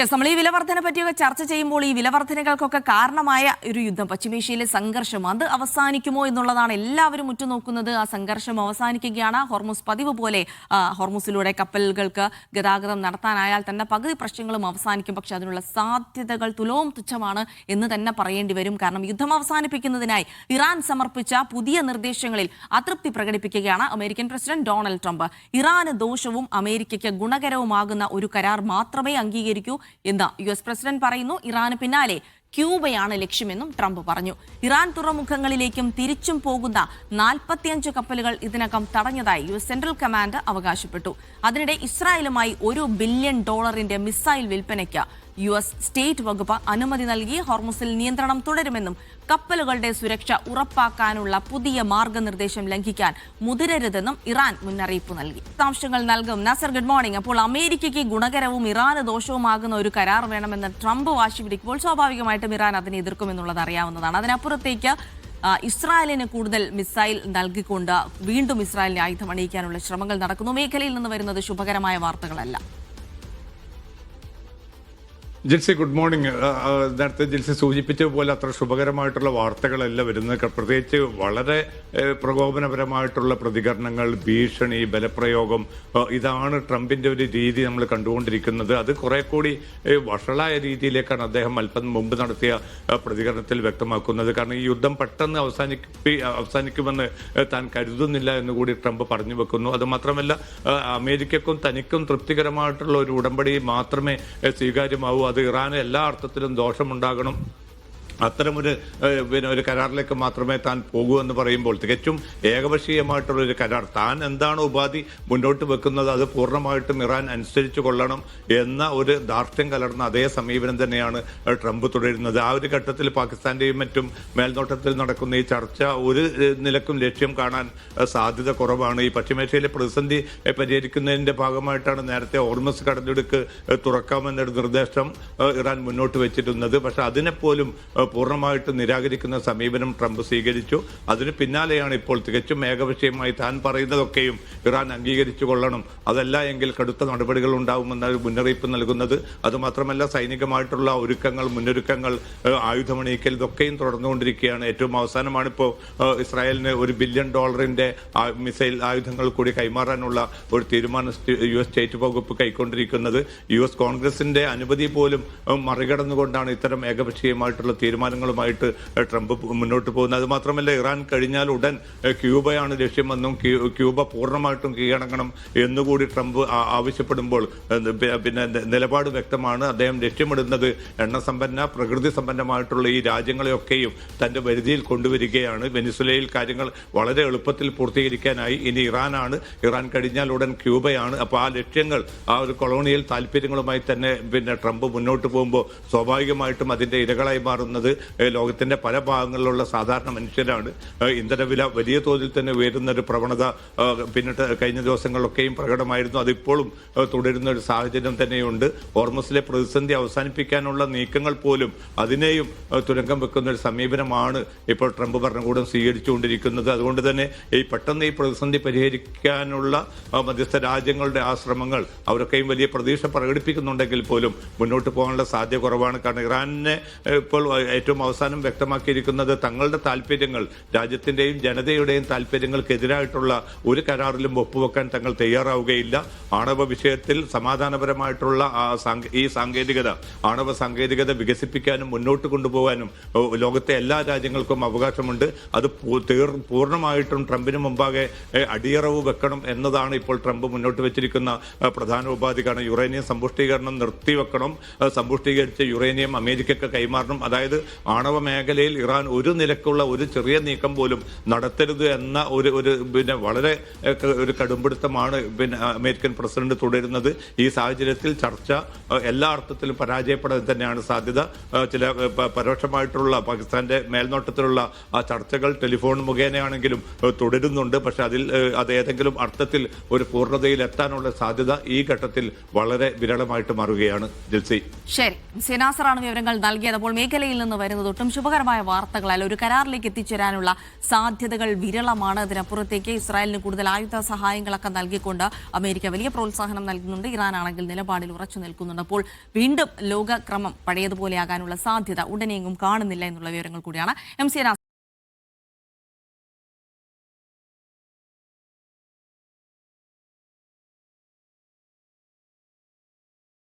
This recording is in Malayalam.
നമ്മൾ ഈ വിലവർധന പറ്റിയൊക്കെ ചർച്ച ചെയ്യുമ്പോൾ ഈ വിലവർധനകൾക്കൊക്കെ കാരണമായ ഒരു യുദ്ധം, പശ്ചിമേഷ്യയിലെ സംഘർഷം, അത് അവസാനിക്കുമോ എന്നുള്ളതാണ് എല്ലാവരും ഉറ്റുനോക്കുന്നത്. ആ സംഘർഷം അവസാനിക്കുകയാണ്. ഹോർമുസ് പതിവ് പോലെ ഹോർമുസിലൂടെ കപ്പലുകൾക്ക് ഗതാഗതം നടത്താനായാൽ തന്നെ പകുതി പ്രശ്നങ്ങളും അവസാനിക്കും. പക്ഷെ അതിനുള്ള സാധ്യതകൾ തുലോം തുച്ഛമാണ് എന്ന് തന്നെ പറയേണ്ടി വരും. കാരണം യുദ്ധം അവസാനിപ്പിക്കുന്നതിനായി ഇറാൻ സമർപ്പിച്ച പുതിയ നിർദ്ദേശങ്ങളിൽ അതൃപ്തി പ്രകടിപ്പിക്കുകയാണ് അമേരിക്കൻ പ്രസിഡന്റ് ഡൊണാൾഡ് ട്രംപ്. ഇറാന് ദോഷവും അമേരിക്കയ്ക്ക് ഗുണകരവുമാകുന്ന ഒരു കരാർ മാത്രമേ അംഗീകരിക്കൂ എന്ന് US പ്രസിഡന്റ് പറയുന്നു. ഇറാന് പിന്നാലെ ക്യൂബയാണ് ലക്ഷ്യമെന്നും ട്രംപ് പറഞ്ഞു. ഇറാൻ തുറമുഖങ്ങളിലേക്കും തിരിച്ചും പോകുന്ന 45 കപ്പലുകൾ ഇതിനകം തടഞ്ഞതായി US സെൻട്രൽ കമാൻഡ് അവകാശപ്പെട്ടു. അതിനിടെ ഇസ്രായേലുമായി $1 ബില്യൺ മിസൈൽ വിൽപ്പനയ്ക്ക് US സ്റ്റേറ്റ് വകുപ്പ് അനുമതി നൽകി. ഹോർമുസിൽ നിയന്ത്രണം തുടരുമെന്നും കപ്പലുകളുടെ സുരക്ഷ ഉറപ്പാക്കാനുള്ള പുതിയ മാർഗനിർദ്ദേശം ലംഘിക്കാൻ മുതിരരുതെന്നും ഇറാൻ മുന്നറിയിപ്പ് നൽകി. വിശദാംശങ്ങൾ നൽകും നസർ. Good morning. അപ്പോൾ അമേരിക്കയ്ക്ക് ഗുണകരവും ഇറാന് ദോഷവുമാകുന്ന ഒരു കരാർ വേണമെന്ന് ട്രംപ് വാശി പിടിക്കുമ്പോൾ സ്വാഭാവികമായിട്ടും ഇറാൻ അതിനെ എതിർക്കുമെന്നുള്ളത് അറിയാവുന്നതാണ്. അതിനപ്പുറത്തേക്ക് ഇസ്രായേലിന് കൂടുതൽ മിസൈൽ നൽകിക്കൊണ്ട് വീണ്ടും ഇസ്രായേലിനെ ആയുധം അണിയിക്കാനുള്ള ശ്രമങ്ങൾ നടക്കുന്നു. മേഖലയിൽ നിന്ന് വരുന്നത് ശുഭകരമായ വാർത്തകളല്ല. Jilsy, good morning. നേരത്തെ ജിൽസി സൂചിപ്പിച്ചതുപോലെ അത്ര ശുഭകരമായിട്ടുള്ള വാർത്തകളല്ല വരുന്നത്. പ്രത്യേകിച്ച് വളരെ പ്രകോപനപരമായിട്ടുള്ള പ്രതികരണങ്ങൾ, ഭീഷണി, ബലപ്രയോഗം, ഇതാണ് ട്രംപിന്റെ ഒരു രീതി നമ്മൾ കണ്ടുകൊണ്ടിരിക്കുന്നത്. അത് കുറെ കൂടി വഷളായ രീതിയിലേക്കാണ് അദ്ദേഹം അല്പം മുമ്പ് നടത്തിയ പ്രതികരണത്തിൽ വ്യക്തമാക്കുന്നത്. കാരണം ഈ യുദ്ധം പെട്ടെന്ന് അവസാനിക്കുമെന്ന് താൻ കരുതുന്നില്ല എന്നുകൂടി ട്രംപ് പറഞ്ഞു വെക്കുന്നു. അതുമാത്രമല്ല, അമേരിക്കക്കും തനിക്കും തൃപ്തികരമായിട്ടുള്ള ഒരു ഉടമ്പടി മാത്രമേ സ്വീകാര്യമാവൂ. അത് ഇറാന് എല്ലാ അർത്ഥത്തിലും ദോഷമുണ്ടാകണം, അത്തരമൊരു കരാറിലേക്ക് മാത്രമേ താൻ പോകൂ എന്ന് പറയുമ്പോൾ തികച്ചും ഏകപക്ഷീയമായിട്ടുള്ളൊരു കരാർ, താൻ എന്താണ് ഉപാധി മുന്നോട്ട് വെക്കുന്നത് അത് പൂർണ്ണമായിട്ടും ഇറാൻ അനുസരിച്ചു കൊള്ളണം എന്ന ഒരു ധാർഷ്ട്യം കലർന്ന അതേ സമീപനം തന്നെയാണ് ട്രംപ് തുടരുന്നത്. ആ ഒരു ഘട്ടത്തിൽ പാകിസ്ഥാന്റെയും മറ്റും മേൽനോട്ടത്തിൽ നടക്കുന്ന ഈ ചർച്ച ഒരു നിലക്കും ലക്ഷ്യം കാണാൻ സാധ്യത കുറവാണ്. ഈ പശ്ചിമേഷ്യയിലെ പ്രതിസന്ധി പരിഹരിക്കുന്നതിന്റെ ഭാഗമായിട്ടാണ് നേരത്തെ ഹോർമുസ് കടലിടുക്ക് തുറക്കാമെന്നൊരു നിർദ്ദേശം ഇറാൻ മുന്നോട്ട് വെച്ചിരുന്നത്. പക്ഷെ അതിനെപ്പോലും പൂർണ്ണമായിട്ട് നിരാകരിക്കുന്ന സമീപനം ട്രംപ് സ്വീകരിച്ചു. അതിന് പിന്നാലെയാണ് ഇപ്പോൾ തികച്ചും ഏകപക്ഷീയമായി താൻ പറയുന്നതൊക്കെയും ഇറാൻ അംഗീകരിച്ചു കൊള്ളണം, അതല്ല എങ്കിൽ കടുത്ത നടപടികൾ ഉണ്ടാവുമെന്ന മുന്നറിയിപ്പ് നൽകുന്നത്. അതുമാത്രമല്ല, സൈനികമായിട്ടുള്ള ഒരുക്കങ്ങൾ, മുന്നൊരുക്കങ്ങൾ, ആയുധമണിയിക്കൽ ഇതൊക്കെയും തുടർന്നുകൊണ്ടിരിക്കുകയാണ്. ഏറ്റവും അവസാനമാണ് ഇപ്പോൾ ഇസ്രായേലിന് $1 ബില്യൺ മിസൈൽ ആയുധങ്ങൾ കൂടി കൈമാറാനുള്ള ഒരു തീരുമാനം US സ്റ്റേറ്റ് വകുപ്പ് കൈക്കൊണ്ടിരിക്കുന്നത്. US കോൺഗ്രസിന്റെ അനുമതി പോലും മറികടന്നുകൊണ്ടാണ് ഇത്തരം ഏകപക്ഷീയമായിട്ടുള്ള തീരുമാനങ്ങളുമായിട്ട് ട്രംപ് മുന്നോട്ട് പോകുന്നത്. അത് മാത്രമല്ല, ഇറാൻ കഴിഞ്ഞാൽ ഉടൻ ക്യൂബയാണ് ലക്ഷ്യമെന്നും ക്യൂബ പൂർണ്ണമായിട്ടും കീഴടങ്ങണം എന്നുകൂടി ട്രംപ് ആവശ്യപ്പെടുമ്പോൾ പിന്നെ നിലപാട് വ്യക്തമാണ്. അദ്ദേഹം ലക്ഷ്യമിടുന്നത് എണ്ണസമ്പന്ന, പ്രകൃതി സമ്പന്നമായിട്ടുള്ള ഈ രാജ്യങ്ങളെയൊക്കെയും തന്റെ പരിധിയിൽ കൊണ്ടുവരികയാണ്. വെനിസുലയിൽ കാര്യങ്ങൾ വളരെ എളുപ്പത്തിൽ പൂർത്തീകരിക്കാനായി ഇനി ഇറാനാണ്, ഇറാൻ കഴിഞ്ഞാൽ ഉടൻ ക്യൂബയാണ്. അപ്പോൾ ആ ലക്ഷ്യങ്ങൾ, ആ ഒരു കൊളോണിയൽ താല്പര്യങ്ങളുമായി തന്നെ പിന്നെ ട്രംപ് മുന്നോട്ട് പോകുമ്പോൾ സ്വാഭാവികമായിട്ടും അതിന്റെ ഇരകളായി മാറുന്നത് ലോകത്തിന്റെ പല ഭാഗങ്ങളിലുള്ള സാധാരണ മനുഷ്യരാണ്. ഇന്ധനവില വലിയ തോതിൽ തന്നെ ഉയരുന്ന ഒരു പ്രവണത പിന്നിട്ട് കഴിഞ്ഞ ദിവസങ്ങളിലൊക്കെയും പ്രകടമായിരുന്നു. അതിപ്പോഴും തുടരുന്ന ഒരു സാഹചര്യം തന്നെയുണ്ട്. ഹോർമുസിലെ പ്രതിസന്ധി അവസാനിപ്പിക്കാനുള്ള നീക്കങ്ങൾ പോലും അതിനെയും തുരങ്കം വെക്കുന്ന ഒരു സമീപനമാണ് ഇപ്പോൾ ട്രംപ് ഭരണകൂടം സ്വീകരിച്ചുകൊണ്ടിരിക്കുന്നത്. അതുകൊണ്ട് തന്നെ ഈ പെട്ടെന്ന് ഈ പ്രതിസന്ധി പരിഹരിക്കാനുള്ള മധ്യസ്ഥ രാജ്യങ്ങളുടെ ആ ശ്രമങ്ങൾ അവരൊക്കെയും വലിയ പ്രതീക്ഷ പ്രകടിപ്പിക്കുന്നുണ്ടെങ്കിൽ പോലും മുന്നോട്ട് പോകാനുള്ള സാധ്യത കുറവാണ്. കാരണം ഇറാനെ ഇപ്പോൾ ഏറ്റവും അവസാനം വ്യക്തമാക്കിയിരിക്കുന്നത് തങ്ങളുടെ താല്പര്യങ്ങൾ, രാജ്യത്തിന്റെയും ജനതയുടെയും താല്പര്യങ്ങൾക്കെതിരായിട്ടുള്ള ഒരു കരാറിലും ഒപ്പുവെക്കാൻ തങ്ങൾ തയ്യാറാവുകയില്ല. ആണവ വിഷയത്തിൽ സമാധാനപരമായിട്ടുള്ള ഈ ആണവ സാങ്കേതികത വികസിപ്പിക്കാനും മുന്നോട്ട് കൊണ്ടുപോകാനും ലോകത്തെ എല്ലാ രാജ്യങ്ങൾക്കും അവകാശമുണ്ട്. അത് പൂർണ്ണമായിട്ടും ട്രംപിന് മുമ്പാകെ അടിയറവ് വെക്കണം എന്നതാണ് ഇപ്പോൾ ട്രംപ് മുന്നോട്ട് വെച്ചിരിക്കുന്ന പ്രധാന ഉപാധി. കാരണം യുറേനിയം സമ്പുഷ്ടീകരണം നിർത്തിവെക്കണം, സമ്പുഷ്ടീകരിച്ച യുറേനിയം അമേരിക്കക്ക് കൈമാറണം. അതായത് ആണവ മേഖലയിൽ ഇറാൻ ഒരു നിലക്കുള്ള ഒരു ചെറിയ നീക്കം പോലും നടത്തരുത് എന്ന ഒരു പിന്നെ വളരെ ഒരു കടുംപിടുത്തമാണ് പിന്നെ അമേരിക്കൻ പ്രസിഡന്റ് തുടരുന്നത്. ഈ സാഹചര്യത്തിൽ ചർച്ച എല്ലാ അർത്ഥത്തിലും പരാജയപ്പെടാൻ തന്നെയാണ് സാധ്യത. ചില പരോക്ഷമായിട്ടുള്ള പാകിസ്ഥാന്റെ മേൽനോട്ടത്തിലുള്ള ആ ചർച്ചകൾ ടെലിഫോൺ മുഖേനയാണെങ്കിലും തുടരുന്നുണ്ട്. പക്ഷെ അത് ഏതെങ്കിലും അർത്ഥത്തിൽ ഒരു പൂർണ്ണതയിൽ എത്താനുള്ള സാധ്യത ഈ ഘട്ടത്തിൽ വളരെ വിരളമായിട്ട് മാറുകയാണ്. ജിൽസി, ശരി, സിനാസറാണ് വിവരങ്ങൾ നൽകിയത്. അപ്പോൾ മേഖലയിൽ നിന്ന് നിന്ന് വരുന്നത് ഒട്ടും ശുഭകരമായ വാർത്തകളല്ല. ഒരു കരാറിലേക്ക് എത്തിച്ചേരാനുള്ള സാധ്യതകൾ വിരളമാണ്. അതിനപ്പുറത്തേക്ക് ഇസ്രായേലിന് കൂടുതൽ ആയുധ സഹായങ്ങളൊക്കെ നൽകിക്കൊണ്ട് അമേരിക്ക വലിയ പ്രോത്സാഹനം നൽകുന്നുണ്ട്. ഇറാനാണെങ്കിൽ നിലപാടിൽ ഉറച്ചു നിൽക്കുന്നുണ്ട്. അപ്പോൾ വീണ്ടും ലോകക്രമം പഴയതുപോലെയാകാനുള്ള സാധ്യത ഉടനെയെങ്ങും കാണുന്നില്ല എന്നുള്ള വിവരങ്ങൾ കൂടിയാണ് MC